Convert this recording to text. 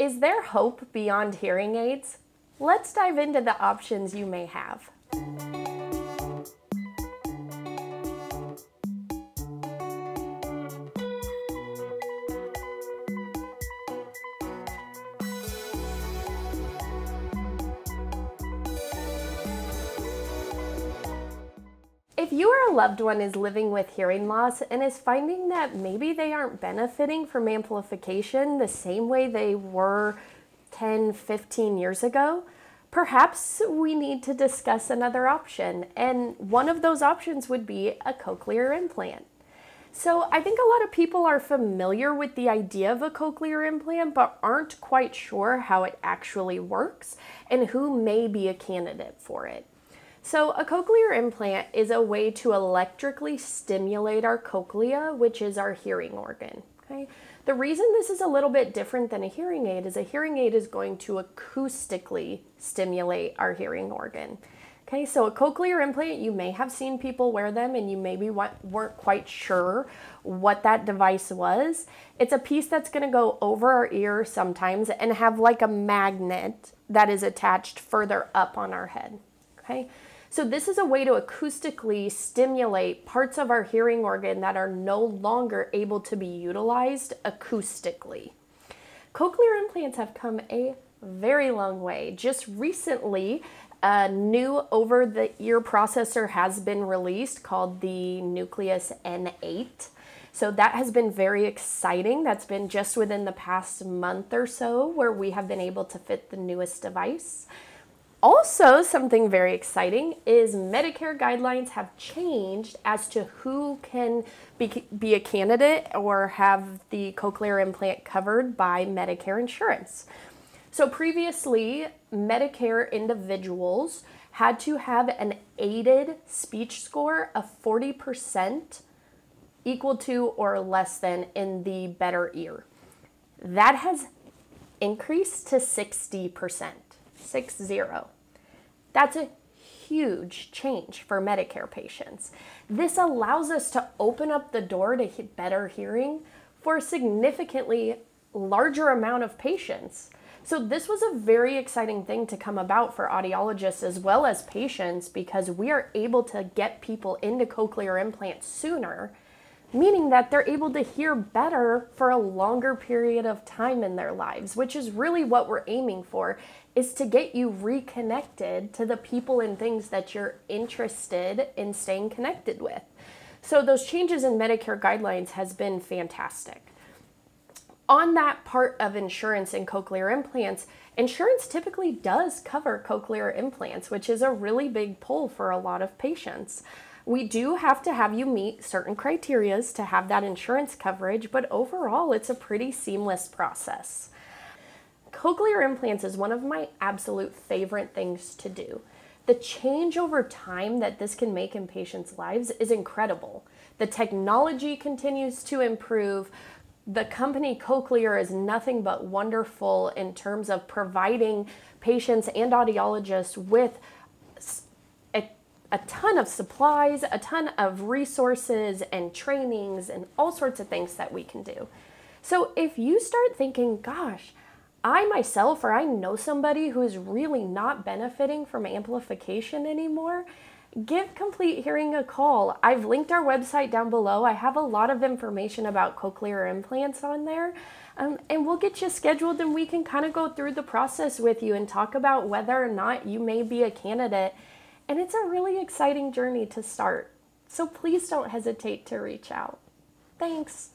Is there hope beyond hearing aids? Let's dive into the options you may have. If you or a loved one is living with hearing loss and is finding that maybe they aren't benefiting from amplification the same way they were 10, 15 years ago, perhaps we need to discuss another option. And one of those options would be a cochlear implant. So I think a lot of people are familiar with the idea of a cochlear implant, but aren't quite sure how it actually works and who may be a candidate for it. So a cochlear implant is a way to electrically stimulate our cochlea, which is our hearing organ. Okay? The reason this is a little bit different than a hearing aid is a hearing aid is going to acoustically stimulate our hearing organ. Okay, so a cochlear implant, you may have seen people wear them and you maybe weren't quite sure what that device was. It's a piece that's going to go over our ear sometimes and have like a magnet that is attached further up on our head. Okay. So this is a way to acoustically stimulate parts of our hearing organ that are no longer able to be utilized acoustically. Cochlear implants have come a very long way. Just recently, a new over-the-ear processor has been released called the Nucleus N8. So that has been very exciting. That's been just within the past month or so where we have been able to fit the newest device. Also, something very exciting is Medicare guidelines have changed as to who can be a candidate or have the cochlear implant covered by Medicare insurance. So previously, Medicare individuals had to have an aided speech score of 40% equal to or less than in the better ear. That has increased to 60%. 60. That's a huge change for Medicare patients. This allows us to open up the door to better hearing for a significantly larger amount of patients. So this was a very exciting thing to come about for audiologists as well as patients because we are able to get people into cochlear implants sooner, meaning that they're able to hear better for a longer period of time in their lives, which is really what we're aiming for, is to get you reconnected to the people and things that you're interested in staying connected with. So those changes in Medicare guidelines has been fantastic. On that part of insurance and cochlear implants, insurance typically does cover cochlear implants, which is a really big pull for a lot of patients. We do have to have you meet certain criteria to have that insurance coverage, but overall it's a pretty seamless process. Cochlear implants is one of my absolute favorite things to do. The change over time that this can make in patients' lives is incredible. The technology continues to improve. The company Cochlear is nothing but wonderful in terms of providing patients and audiologists with a ton of supplies, a ton of resources and trainings and all sorts of things that we can do. So if you start thinking, gosh, I myself or I know somebody who is really not benefiting from amplification anymore, give Complete Hearing a call. I've linked our website down below. I have a lot of information about cochlear implants on there. And we'll get you scheduled and we can kind of go through the process with you and talk about whether or not you may be a candidate. And it's a really exciting journey to start. So please don't hesitate to reach out. Thanks.